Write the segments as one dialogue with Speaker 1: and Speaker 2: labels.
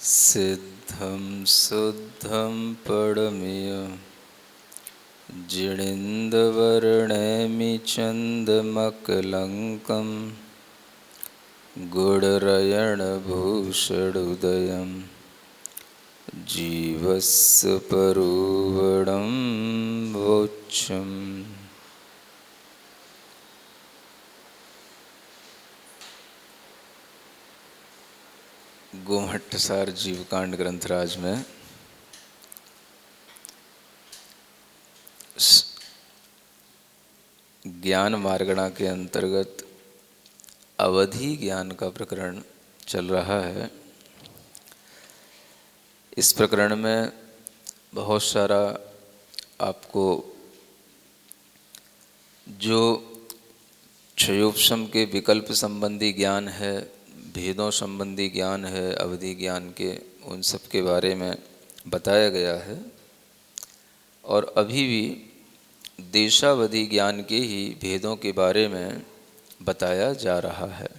Speaker 1: सिद्धं शुद्धं परमियं जिणेन्द्रवर्णेमि चन्दमकलङ्कं गुणरयणभूषणोदयं जीवस्य परुवणं वोच्यम्। गोमट्टसार जीवकांड ग्रंथराज में ज्ञान मार्गणा के अंतर्गत अवधि ज्ञान का प्रकरण चल रहा है। इस प्रकरण में बहुत सारा आपको जो क्षयोपशम के विकल्प संबंधी ज्ञान है, भेदों संबंधी ज्ञान है, अवधि ज्ञान के, उन सब के बारे में बताया गया है। और अभी भी देशावधि ज्ञान के ही भेदों के बारे में बताया जा रहा है।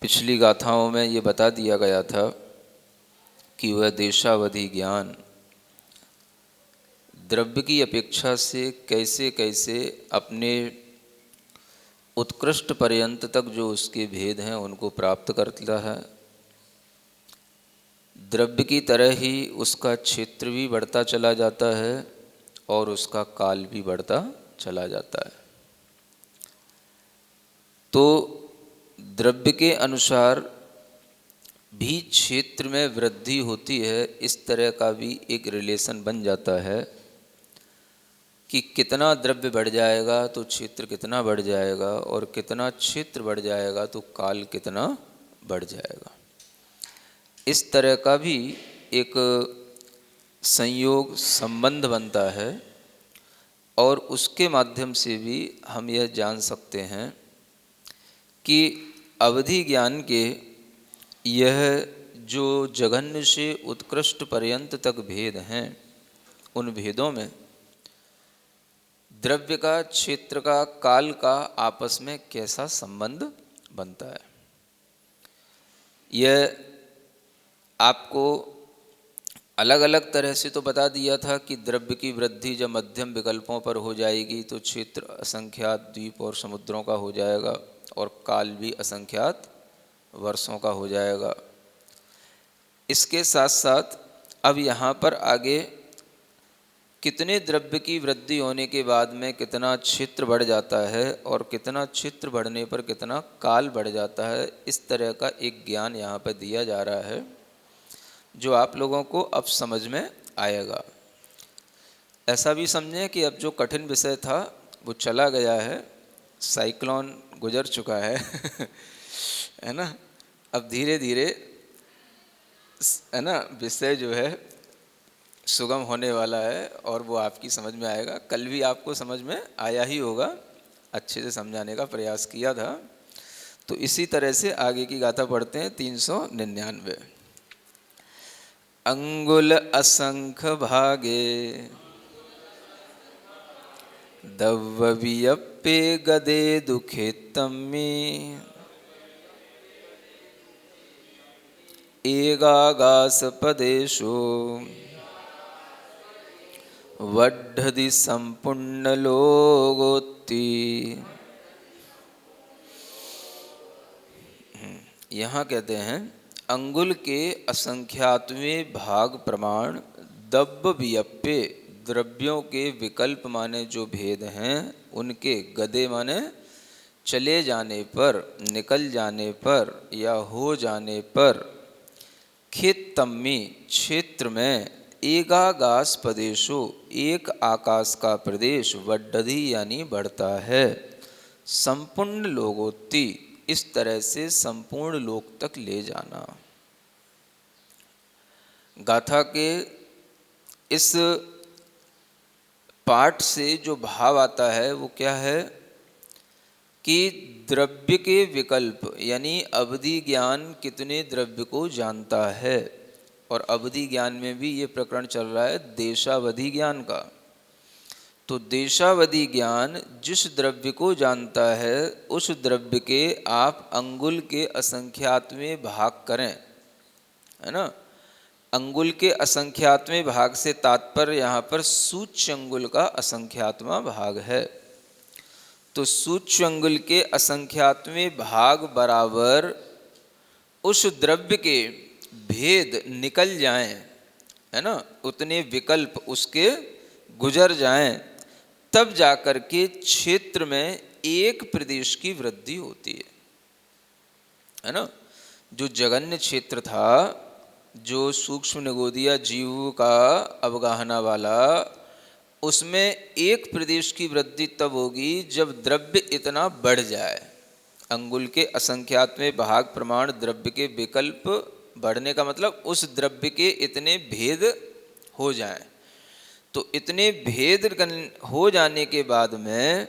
Speaker 1: पिछली गाथाओं में ये बता दिया गया था कि वह देशावधि ज्ञान द्रव्य की अपेक्षा से कैसे कैसे अपने उत्कृष्ट पर्यंत तक जो उसके भेद हैं उनको प्राप्त करता है। द्रव्य की तरह ही उसका क्षेत्र भी बढ़ता चला जाता है और उसका काल भी बढ़ता चला जाता है। तो द्रव्य के अनुसार भी क्षेत्र में वृद्धि होती है। इस तरह का भी एक रिलेशन बन जाता है कि कितना द्रव्य बढ़ जाएगा तो क्षेत्र कितना बढ़ जाएगा, और कितना क्षेत्र बढ़ जाएगा तो काल कितना बढ़ जाएगा। इस तरह का भी एक संयोग संबंध बनता है। और उसके माध्यम से भी हम यह जान सकते हैं कि अवधि ज्ञान के यह जो जघन्य से उत्कृष्ट पर्यंत तक भेद हैं, उन भेदों में द्रव्य का, क्षेत्र का, काल का आपस में कैसा संबंध बनता है। यह आपको अलग अलग तरह से तो बता दिया था कि द्रव्य की वृद्धि जब मध्यम विकल्पों पर हो जाएगी तो क्षेत्र असंख्यात द्वीप और समुद्रों का हो जाएगा और काल भी असंख्यात वर्षों का हो जाएगा। इसके साथ साथ अब यहाँ पर आगे कितने द्रव्य की वृद्धि होने के बाद में कितना क्षेत्र बढ़ जाता है और कितना क्षेत्र बढ़ने पर कितना काल बढ़ जाता है, इस तरह का एक ज्ञान यहाँ पर दिया जा रहा है जो आप लोगों को अब समझ में आएगा। ऐसा भी समझें कि अब जो कठिन विषय था वो चला गया है, साइक्लोन गुजर चुका है है ना। अब धीरे धीरे है ना विषय जो है सुगम होने वाला है और वो आपकी समझ में आएगा। कल भी आपको समझ में आया ही होगा, अच्छे से समझाने का प्रयास किया था। तो इसी तरह से आगे की गाथा पढ़ते हैं। 399 अंगुल असंख्य भागे दव्ववियप्पे गदे दुखे तम्मी एगागास पदेशो वड्ढदि संपूर्ण लोगोत्ति। यहाँ कहते हैं अंगुल के असंख्यातवें भाग प्रमाण दब्ब वियप्पे, द्रव्यों के विकल्प माने जो भेद हैं उनके, गदे माने चले जाने पर, निकल जाने पर या हो जाने पर, खेतम्मी क्षेत्र में, एगागास प्रदेशो एक आकाश का प्रदेश, वड्ढधि यानी बढ़ता है, संपूर्ण लोगोत्ति इस तरह से संपूर्ण लोक तक ले जाना। गाथा के इस पाठ से जो भाव आता है वो क्या है कि द्रव्य के विकल्प यानी अवधि ज्ञान कितने द्रव्य को जानता है। और अवधि ज्ञान में भी ये प्रकरण चल रहा है देशावधि ज्ञान का। तो देशावधि ज्ञान जिस द्रव्य को जानता है उस द्रव्य के आप अंगुल के असंख्यातवें भाग करें, है ना। अंगुल के असंख्यातवें भाग से तात्पर्य यहाँ पर सूच्य अंगुल का असंख्यातवां भाग है। तो सूच्य अंगुल के असंख्यातवें भाग बराबर उस द्रव्य के भेद निकल जाएं, है ना, उतने विकल्प उसके गुजर जाएं, तब जाकर के क्षेत्र में एक प्रदेश की वृद्धि होती है ना। जो जगन्य क्षेत्र था, जो सूक्ष्म निगोदिया जीव का अवगाहना वाला, उसमें एक प्रदेश की वृद्धि तब होगी जब द्रव्य इतना बढ़ जाए। अंगुल के असंख्यातवें भाग प्रमाण द्रव्य के विकल्प बढ़ने का मतलब उस द्रव्य के इतने भेद हो जाएं। तो इतने भेद हो जाने के बाद में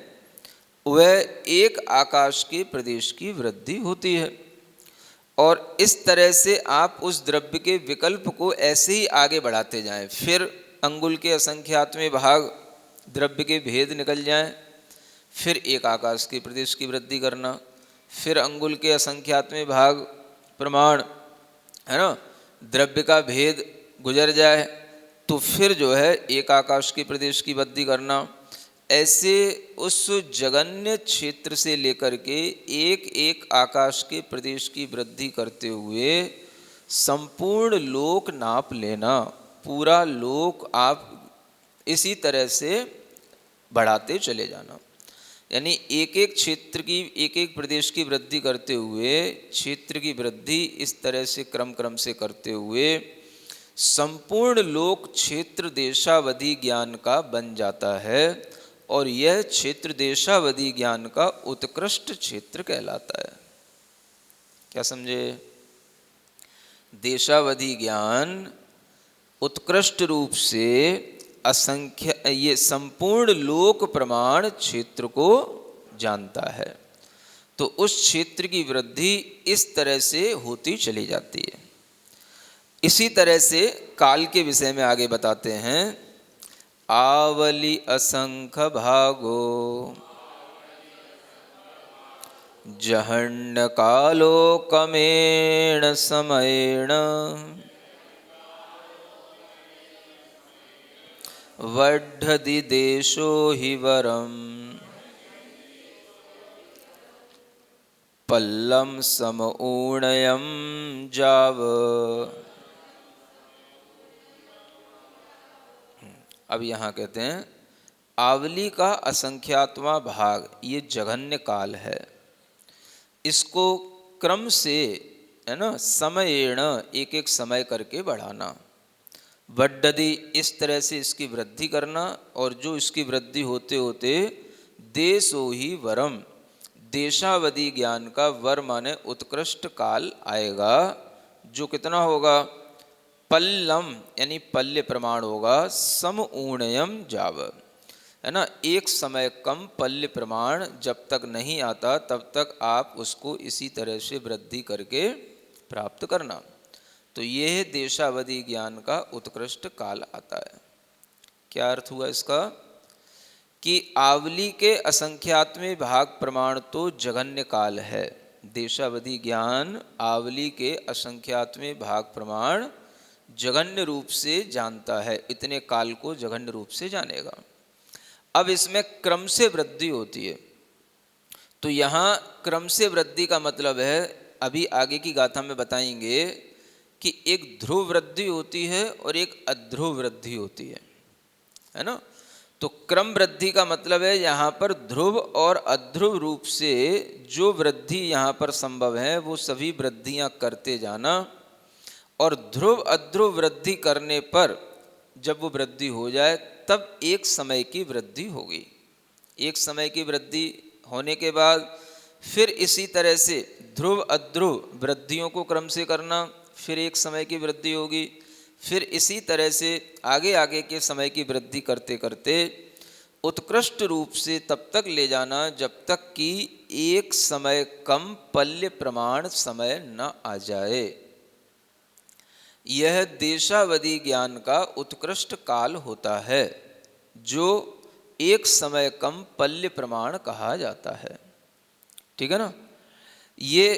Speaker 1: वह एक आकाश के प्रदेश की वृद्धि होती है। और इस तरह से आप उस द्रव्य के विकल्प को ऐसे ही आगे बढ़ाते जाएं। फिर अंगुल के असंख्यातवें भाग द्रव्य के भेद निकल जाएं, फिर एक आकाश के प्रदेश की वृद्धि करना, फिर अंगुल के असंख्यातवें भाग प्रमाण, है ना, द्रव्य का भेद गुजर जाए तो फिर जो है एक आकाश के प्रदेश की वृद्धि करना। ऐसे उस जगन्य क्षेत्र से लेकर के एक एक आकाश के प्रदेश की वृद्धि करते हुए संपूर्ण लोक नाप लेना। पूरा लोक आप इसी तरह से बढ़ाते चले जाना। यानी एक एक क्षेत्र की, एक एक प्रदेश की वृद्धि करते हुए क्षेत्र की वृद्धि इस तरह से क्रम क्रम से करते हुए संपूर्ण लोक क्षेत्र देशावधि ज्ञान का बन जाता है। और यह क्षेत्र देशावधि ज्ञान का उत्कृष्ट क्षेत्र कहलाता है। क्या समझे? देशावधि ज्ञान उत्कृष्ट रूप से असंख्य ये संपूर्ण लोक प्रमाण क्षेत्र को जानता है। तो उस क्षेत्र की वृद्धि इस तरह से होती चली जाती है। इसी तरह से काल के विषय में आगे बताते हैं। आवली असंख भागो जहण्य कालो कमेण समयेण वड्ढति देशो हि वरम पल्लम समऊणयम जाव। अब यहाँ कहते हैं आवली का असंख्यातवां भाग, ये जघन्य काल है। इसको क्रम से, है ना, समयेण एक एक समय करके बढ़ाना। वड्ढति इस तरह से इसकी वृद्धि करना। और जो इसकी वृद्धि होते होते देशो ही वरम, देशावधि ज्ञान का वर माने उत्कृष्ट काल आएगा, जो कितना होगा? पल्लम यानी पल्य प्रमाण होगा, समऊणयम जाव, है ना। एक समय कम पल्य प्रमाण जब तक नहीं आता तब तक आप उसको इसी तरह से वृद्धि करके प्राप्त करना। तो यह देशावधि ज्ञान का उत्कृष्ट काल आता है। क्या अर्थ हुआ इसका? कि आवली के असंख्यातवें भाग प्रमाण तो जघन्य काल है। देशावधि ज्ञान आवली के असंख्यातवें भाग प्रमाण जघन्य रूप से जानता है। इतने काल को जघन्य रूप से जानेगा। अब इसमें क्रम से वृद्धि होती है। तो यहाँ क्रम से वृद्धि का मतलब है, अभी आगे की गाथा में बताएंगे कि एक ध्रुव वृद्धि होती है और एक अध्रुव वृद्धि होती है ना। तो क्रम वृद्धि का मतलब है यहाँ पर ध्रुव और अध्रुव रूप से जो वृद्धि यहाँ पर संभव है वो सभी वृद्धियाँ करते जाना। और ध्रुव अध्रुव वृद्धि करने पर जब वो वृद्धि हो जाए तब एक समय की वृद्धि होगी। एक समय की वृद्धि होने के बाद फिर इसी तरह से ध्रुव अध्रुव वृद्धियों को क्रम से करना, फिर एक समय की वृद्धि होगी। फिर इसी तरह से आगे आगे के समय की वृद्धि करते करते उत्कृष्ट रूप से तब तक ले जाना जब तक कि एक समय कम पल्य प्रमाण समय न आ जाए। यह देशावधि ज्ञान का उत्कृष्ट काल होता है, जो एक समय कम पल्य प्रमाण कहा जाता है। ठीक है ना। ये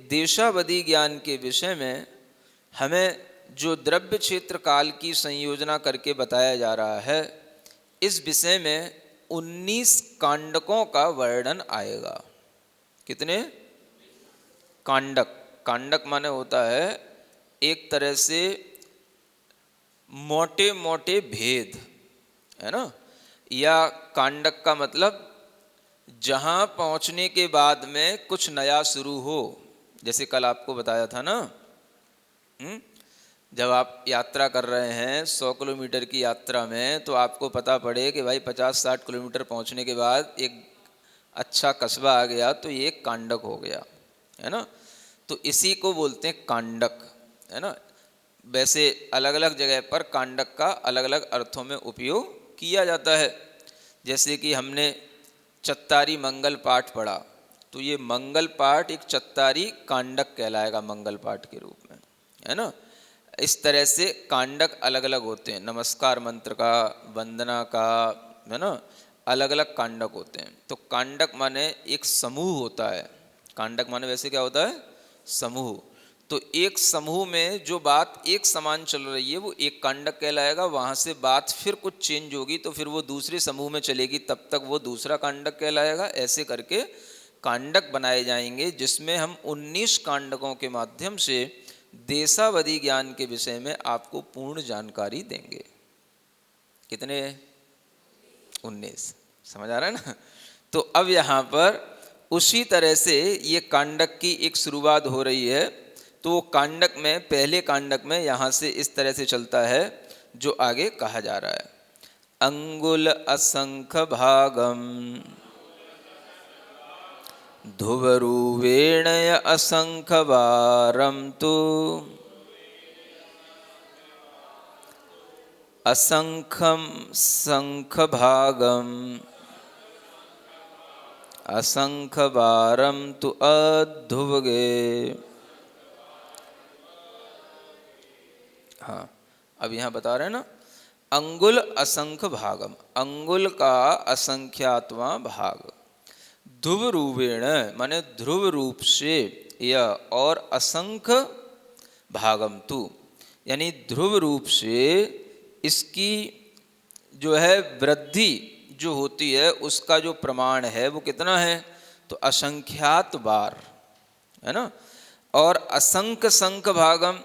Speaker 1: देशावधि ज्ञान के विषय में हमें जो द्रव्य क्षेत्र काल की संयोजना करके बताया जा रहा है, इस विषय में 19 कांडकों का वर्णन आएगा। कितने कांडक? कांडक माने होता है एक तरह से मोटे मोटे भेद, है ना। या कांडक का मतलब जहां पहुंचने के बाद में कुछ नया शुरू हो। जैसे कल आपको बताया था ना, जब आप यात्रा कर रहे हैं 100 किलोमीटर की यात्रा में, तो आपको पता पड़े कि भाई 50-60 किलोमीटर पहुंचने के बाद एक अच्छा कस्बा आ गया, तो ये एक कांडक हो गया, है ना। तो इसी को बोलते हैं कांडक, है ना। वैसे अलग अलग जगह पर कांडक का अलग अलग अर्थों में उपयोग किया जाता है। जैसे कि हमने चत्तारी मंगल पाठ पढ़ा, तो ये मंगल पाठ एक चत्तारी कांडक कहलाएगा मंगल पाठ के रूप में, है ना। इस तरह से कांडक अलग अलग होते हैं। नमस्कार मंत्र का, वंदना का, है ना, अलग अलग कांडक होते हैं। तो कांडक माने एक समूह होता है। कांडक माने वैसे क्या होता है? समूह। तो एक समूह में जो बात एक समान चल रही है वो एक कांडक कहलाएगा। वहाँ से बात फिर कुछ चेंज होगी तो फिर वो दूसरे समूह में चलेगी, तब तक वो दूसरा कांडक कहलाएगा। ऐसे करके कांडक बनाए जाएंगे, जिसमें हम 19 कांडकों के माध्यम से देशावधि ज्ञान के विषय में आपको पूर्ण जानकारी देंगे। कितने? 19। समझ आ रहा है ना। तो अब यहाँ पर उसी तरह से ये कांडक की एक शुरुआत हो रही है। तो कांडक में, पहले कांडक में यहाँ से इस तरह से चलता है जो आगे कहा जा रहा है। अंगुल असंख भागम ध्रुवरूवेणय असंख वारम तु असंखम संख भागम असंख वारम तु अध्रुवगे। हाँ, अब यहाँ बता रहे हैं ना, अंगुल असंख्य भागम, अंगुल का असंख्यात्मा भाग, ध्रुव रूपेण माने ध्रुव रूप से, या और असंख्य भागम तु यानी ध्रुव रूप से इसकी जो है वृद्धि जो होती है उसका जो प्रमाण है वो कितना है? तो असंख्यात बार, है ना। और असंख्य संख्य भागम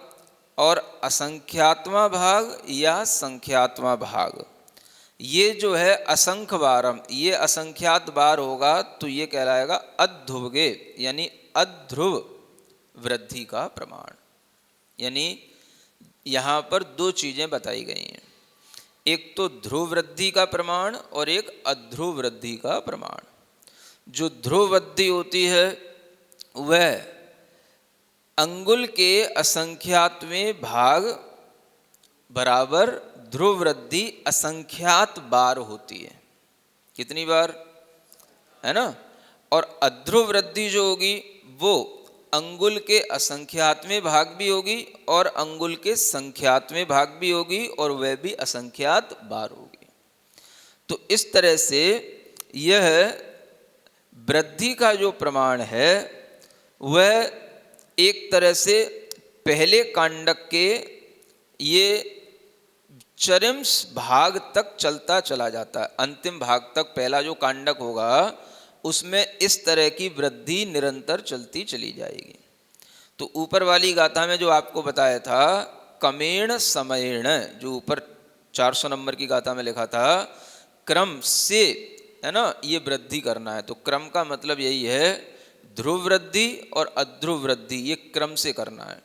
Speaker 1: और असंख्यात्मा भाग या संख्यात्मा भाग, ये जो है असंख्य बारम, ये असंख्यात बार होगा तो ये कहलाएगा अध्रुवगे, यानी अध्रुव वृद्धि का प्रमाण। यानी यहाँ पर दो चीज़ें बताई गई हैं, एक तो ध्रुव वृद्धि का प्रमाण और एक अध्रुव वृद्धि का प्रमाण। जो ध्रुव वृद्धि होती है वह अंगुल के असंख्यातवें भाग बराबर ध्रुव वृद्धि असंख्यात बार होती है। कितनी बार? है ना। और अध्रुव वृद्धि जो होगी वो अंगुल के असंख्यातवें भाग भी होगी और अंगुल के संख्यातवें भाग भी होगी, और वह भी असंख्यात बार होगी। तो इस तरह से यह वृद्धि का जो प्रमाण है वह एक तरह से पहले कांडक के ये चरम भाग तक चलता चला जाता है। अंतिम भाग तक पहला जो कांडक होगा उसमें इस तरह की वृद्धि निरंतर चलती चली जाएगी। तो ऊपर वाली गाथा में जो आपको बताया था कमेण समयेण, जो ऊपर 400 नंबर की गाथा में लिखा था, क्रम से, है ना, ये वृद्धि करना है। तो क्रम का मतलब यही है, ध्रुव वृद्धि और अध्रुव वृद्धि ये क्रम से करना है।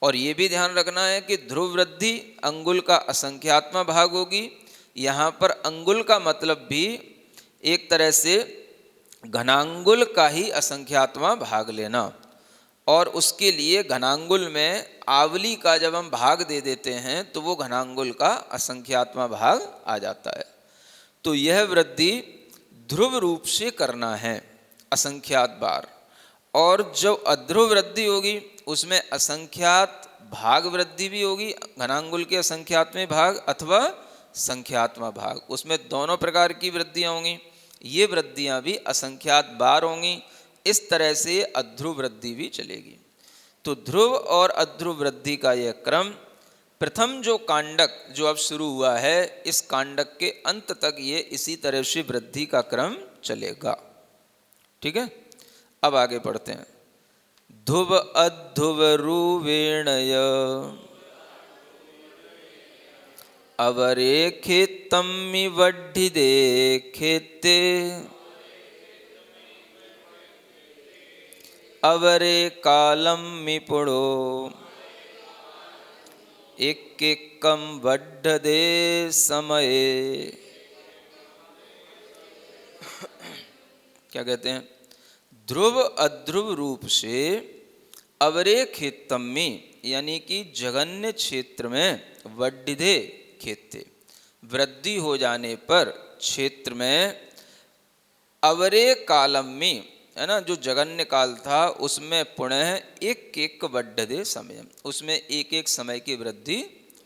Speaker 1: और ये भी ध्यान रखना है कि ध्रुव वृद्धि अंगुल का असंख्यात्मा भाग होगी। यहाँ पर अंगुल का मतलब भी एक तरह से घनांगुल का ही असंख्यात्मा भाग लेना, और उसके लिए घनांगुल में आवली का जब हम भाग दे देते हैं तो वो घनांगुल का असंख्यात्मा भाग आ जाता है। तो यह वृद्धि ध्रुव रूप से करना है असंख्यात बार। और जो अध्रुव वृद्धि होगी उसमें असंख्यात भाग वृद्धि भी होगी, घनांगुल के असंख्यात में भाग अथवा संख्यात्मा भाग, उसमें दोनों प्रकार की वृद्धियाँ होंगी, ये वृद्धियाँ भी असंख्यात बार होंगी। इस तरह से अध्रुव वृद्धि भी चलेगी। तो ध्रुव और अध्रुव वृद्धि का यह क्रम, प्रथम जो कांडक जो अब शुरू हुआ है, इस कांडक के अंत तक ये इसी तरह से वृद्धि का क्रम चलेगा। ठीक है, अब आगे पढ़ते हैं। ध्रुव अध्रुव रुवेणय अवरेखितमि वड्ढिदे खेते अवरे कालम मिपुणो एक वड्ढदे समये। क्या कहते हैं? ध्रुव अध्रुव रूप से अवरेखितम में, यानी कि जघन्य क्षेत्र में, वड्ढिदे खेते वृद्धि हो जाने पर क्षेत्र में, अवरे कालम में, है ना, जो जघन्य काल था उसमें पुनः एक वड्ढदे समय, उसमें एक एक समय की वृद्धि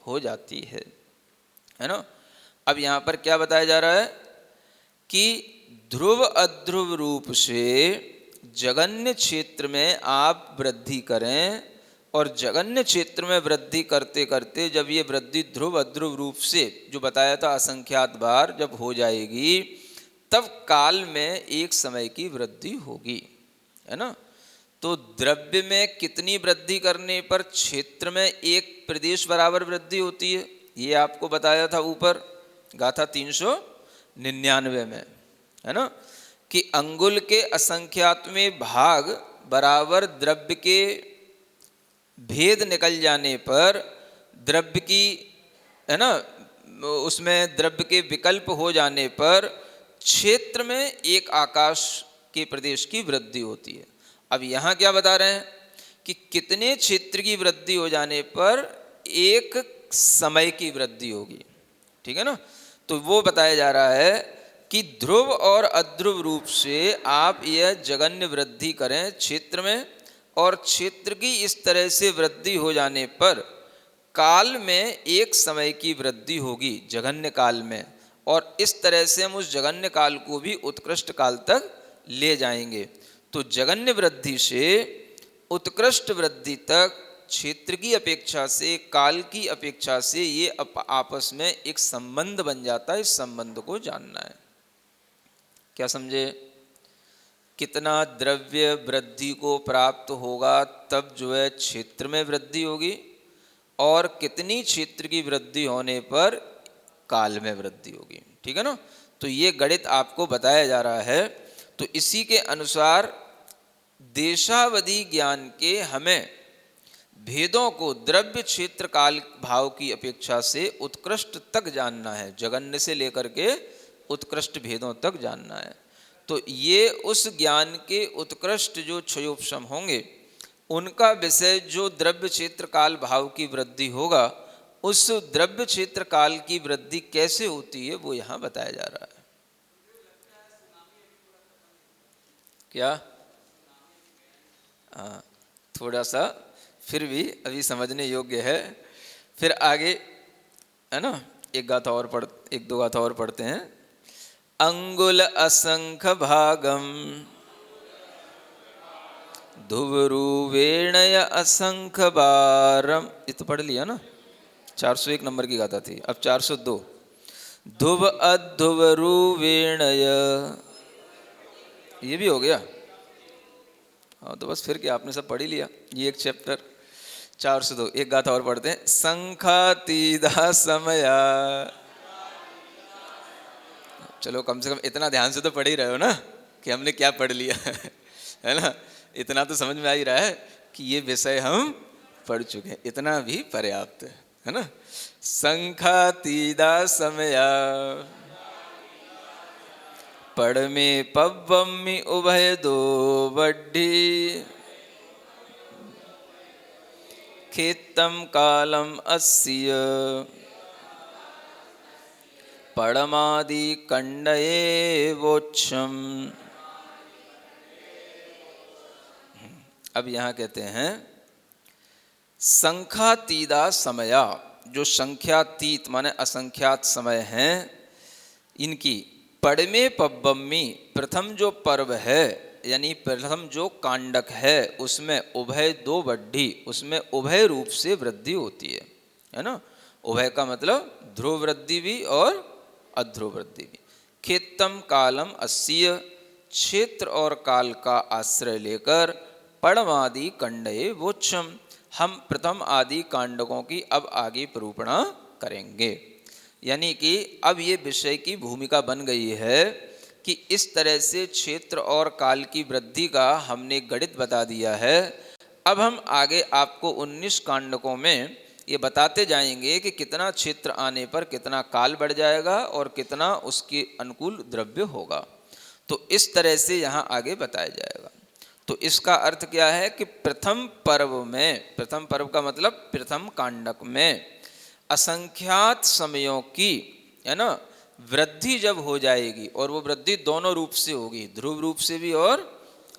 Speaker 1: हो जाती है ना। अब यहाँ पर क्या बताया जा रहा है कि ध्रुव अध्रुव रूप से जघन्य क्षेत्र में आप वृद्धि करें, और जघन्य क्षेत्र में वृद्धि करते करते जब ये वृद्धि ध्रुव अध्रुव रूप से जो बताया था असंख्यात बार जब हो जाएगी, तब काल में एक समय की वृद्धि होगी, है ना। तो द्रव्य में कितनी वृद्धि करने पर क्षेत्र में एक प्रदेश बराबर वृद्धि होती है, ये आपको बताया था ऊपर गाथा 399 में, है ना, कि अंगुल के असंख्यातवें भाग बराबर द्रव्य के भेद निकल जाने पर द्रव्य की, है ना, उसमें द्रव्य के विकल्प हो जाने पर क्षेत्र में एक आकाश के प्रदेश की वृद्धि होती है। अब यहाँ क्या बता रहे हैं कि कितने क्षेत्र की वृद्धि हो जाने पर एक समय की वृद्धि होगी। ठीक है ना, तो वो बताया जा रहा है कि ध्रुव और अध्रुव रूप से आप यह जघन्य वृद्धि करें क्षेत्र में, और क्षेत्र की इस तरह से वृद्धि हो जाने पर काल में एक समय की वृद्धि होगी जघन्य काल में, और इस तरह से हम उस जघन्य काल को भी उत्कृष्ट काल तक ले जाएंगे। तो जघन्य वृद्धि से उत्कृष्ट वृद्धि तक क्षेत्र की अपेक्षा से, काल की अपेक्षा से ये आपस में एक संबंध बन जाता है। इस संबंध को जानना है। क्या समझे? कितना द्रव्य वृद्धि को प्राप्त होगा तब जो है क्षेत्र में वृद्धि होगी, और कितनी क्षेत्र की वृद्धि होने पर काल में वृद्धि होगी। ठीक है ना, तो ये गणित आपको बताया जा रहा है। तो इसी के अनुसार देशावधि ज्ञान के हमें भेदों को द्रव्य क्षेत्र काल भाव की अपेक्षा से उत्कृष्ट तक जानना है, जघन्य से लेकर के उत्कृष्ट भेदों तक जानना है। तो ये उस ज्ञान के उत्कृष्ट जो क्षयोपशम होंगे उनका विषय जो द्रव्य क्षेत्र काल भाव की वृद्धि होगा, उस द्रव्य क्षेत्र काल की वृद्धि कैसे होती है वो यहाँ बताया जा रहा है। क्या? हाँ, थोड़ा सा फिर भी अभी समझने योग्य है। फिर आगे, है ना, एक दो गाथा और पढ़ते हैं। अंगुल असंख्य भागम ध्रुवरुवेणय असंख्य बारम, ये तो पढ़ लिया ना, 401 नंबर की गाथा थी। अब 402। ध्रुव अध्रुवरुवेणय, ये भी हो गया। हाँ, तो बस फिर क्या, आपने सब पढ़ ही लिया ये एक चैप्टर। 402, एक गाथा और पढ़ते हैं। संखातीदा समया, चलो कम से कम इतना ध्यान से तो पढ़ ही रहे हो ना कि हमने क्या पढ़ लिया है ना। इतना तो समझ में आ ही रहा है कि ये विषय हम पढ़ चुके हैं, इतना भी पर्याप्त है ना। संखातीदा समया पढ़ में पव्वम्मि उभय दो वड्ढी खेतम कालम अस्य पड़मादि कंडये वोक्षम। अब यहाँ कहते हैं संखातीदा समया, जो संख्यातीत माने असंख्यात समय हैं इनकी पड़मे पब्बम्मी प्रथम जो पर्व है यानी प्रथम जो कांडक है उसमें उभय दो वड्ढी उसमें उभय रूप से वृद्धि होती है ना। उभय का मतलब ध्रुव वृद्धि भी और अध्रुव वृद्धि भी। खेतम कालम अस्सीय क्षेत्र और काल का आश्रय लेकर पड़मादि कंडये वोच्छम हम प्रथम आदि कांडकों की अब आगे निरूपणा करेंगे। यानी कि अब ये विषय की भूमिका बन गई है कि इस तरह से क्षेत्र और काल की वृद्धि का हमने गणित बता दिया है। अब हम आगे आपको 19 कांडकों में ये बताते जाएंगे कि कितना क्षेत्र आने पर कितना काल बढ़ जाएगा और कितना उसके अनुकूल द्रव्य होगा। तो इस तरह से यहाँ आगे बताया जाएगा। तो इसका अर्थ क्या है कि प्रथम पर्व में, प्रथम पर्व का मतलब प्रथम कांडक में असंख्यात समयों की है ना वृद्धि जब हो जाएगी और वो वृद्धि दोनों रूप से होगी, ध्रुव रूप से भी और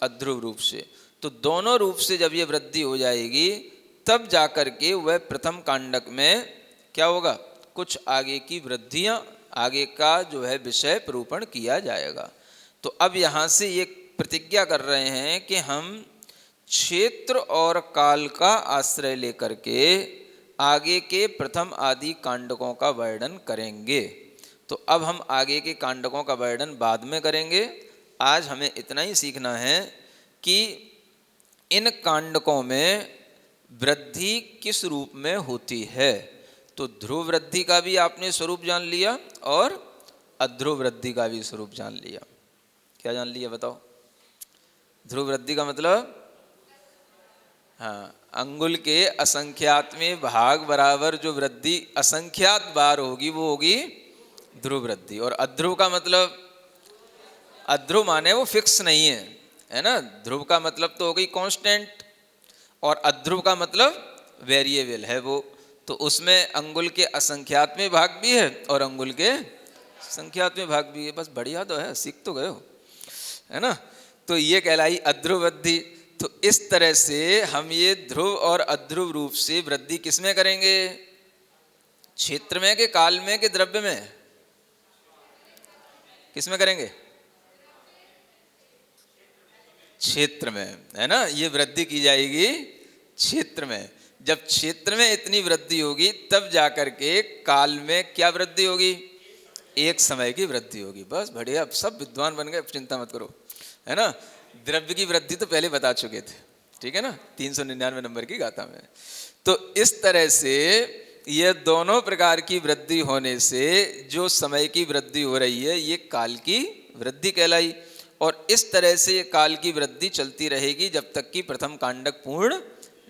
Speaker 1: अध्रुव रूप से। तो दोनों रूप से जब ये वृद्धि हो जाएगी तब जाकर के वह प्रथम कांडक में क्या होगा, कुछ आगे की वृद्धियां, आगे का जो है विषय निरूपण किया जाएगा। तो अब यहाँ से ये प्रतिज्ञा कर रहे हैं कि हम क्षेत्र और काल का आश्रय लेकर के आगे के प्रथम आदि कांडकों का वर्णन करेंगे। तो अब हम आगे के कांडकों का वर्णन बाद में करेंगे। आज हमें इतना ही सीखना है कि इन कांडकों में वृद्धि किस रूप में होती है। तो ध्रुव वृद्धि का भी आपने स्वरूप जान लिया और अध्रुव वृद्धि का भी स्वरूप जान लिया। क्या जान लिया बताओ? ध्रुव वृद्धि का मतलब हाँ, अंगुल के असंख्यात में भाग बराबर जो वृद्धि असंख्यात बार होगी वो होगी ध्रुव वृद्धि। और अध्रुव का मतलब, अध्रुव माने वो फिक्स नहीं है ना। ध्रुव का मतलब तो हो गई कांस्टेंट और अध्रुव का मतलब वेरिएबल है वो। तो उसमें अंगुल के असंख्यात में भाग भी है और अंगुल के संख्यात में भाग भी है। बस बढ़िया तो है, सीख तो गए हो है ना। तो ये कहलाई अध्रुव वृद्धि। तो इस तरह से हम ये ध्रुव और अध्रुव रूप से वृद्धि किसमें करेंगे? क्षेत्र में कि काल में कि द्रव्य में? किसमें करेंगे? क्षेत्र में, है ना। ये वृद्धि की जाएगी क्षेत्र में। जब क्षेत्र में इतनी वृद्धि होगी तब जाकर के काल में क्या वृद्धि होगी? एक समय की वृद्धि होगी। बस बढ़िया, अब सब विद्वान बन गए, चिंता मत करो, है ना। द्रव्य की वृद्धि तो पहले बता चुके थे, ठीक है ना, 399 नंबर की गाथा में। तो इस तरह से ये दोनों प्रकार की वृद्धि होने से जो समय की वृद्धि हो रही है ये काल की वृद्धि कहलाई। और इस तरह से ये काल की वृद्धि चलती रहेगी जब तक कि प्रथम कांडक पूर्ण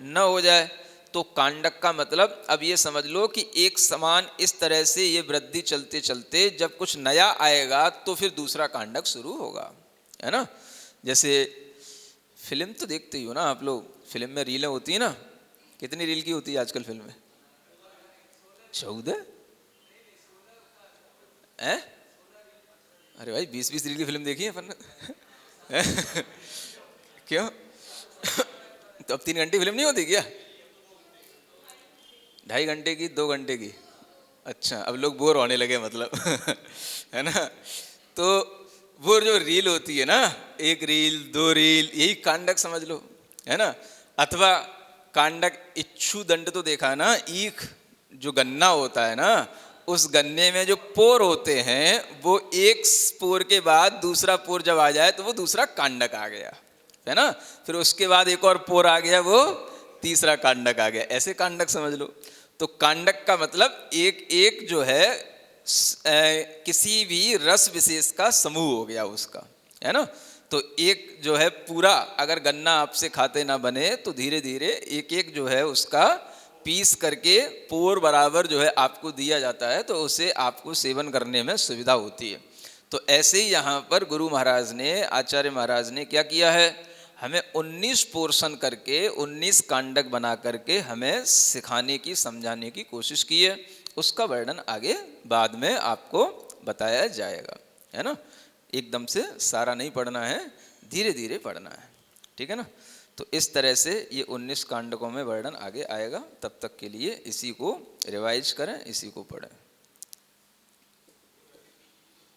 Speaker 1: न हो जाए। तो कांडक का मतलब अब ये समझ लो कि एक समान इस तरह से ये वृद्धि चलते चलते जब कुछ नया आएगा तो फिर दूसरा कांडक शुरू होगा, है ना। जैसे फिल्म तो देखते ही हो ना आप लोग, फिल्म में रीलें होती है ना। कितनी रील की होती है आजकल फिल्म में? 14 है? अरे भाई 20-20 रील की फिल्म देखी है अपन ने क्यों? तो अब 3 घंटे फिल्म नहीं होती क्या? 2.5 घंटे की, 2 घंटे की? अच्छा, अब लोग बोर होने लगे मतलब है ना। तो वो जो रील होती है ना, 1 रील 2 रील, यही कांडक समझ लो, है ना। अथवा कांडक इच्छु दंड तो देखा ना, ईख जो गन्ना होता है ना, उस गन्ने में जो पोर होते हैं वो एक पोर के बाद दूसरा पोर जब आ जाए तो वो दूसरा कांडक आ गया, है ना। फिर उसके बाद एक और पोर आ गया, वो तीसरा कांडक आ गया। ऐसे कांडक समझ लो। तो कांडक का मतलब एक एक जो है किसी भी रस विशेष का समूह हो गया उसका, है ना। तो एक जो है पूरा, अगर गन्ना आपसे खाते ना बने तो धीरे धीरे एक एक जो है उसका पीस करके पोर बराबर जो है आपको दिया जाता है, तो उसे आपको सेवन करने में सुविधा होती है। तो ऐसे ही यहाँ पर गुरु महाराज ने, आचार्य महाराज ने क्या किया है, हमें 19 पोर्शन करके 19 कांडक बना करके हमें सिखाने की, समझाने की कोशिश की है। उसका वर्णन आगे बाद में आपको बताया जाएगा, है ना। एकदम से सारा नहीं पढ़ना है, धीरे धीरे पढ़ना है, ठीक है ना। तो इस तरह से ये 19 कांडकों में वर्णन आगे आएगा। तब तक के लिए इसी को रिवाइज करें, इसी को पढ़ें।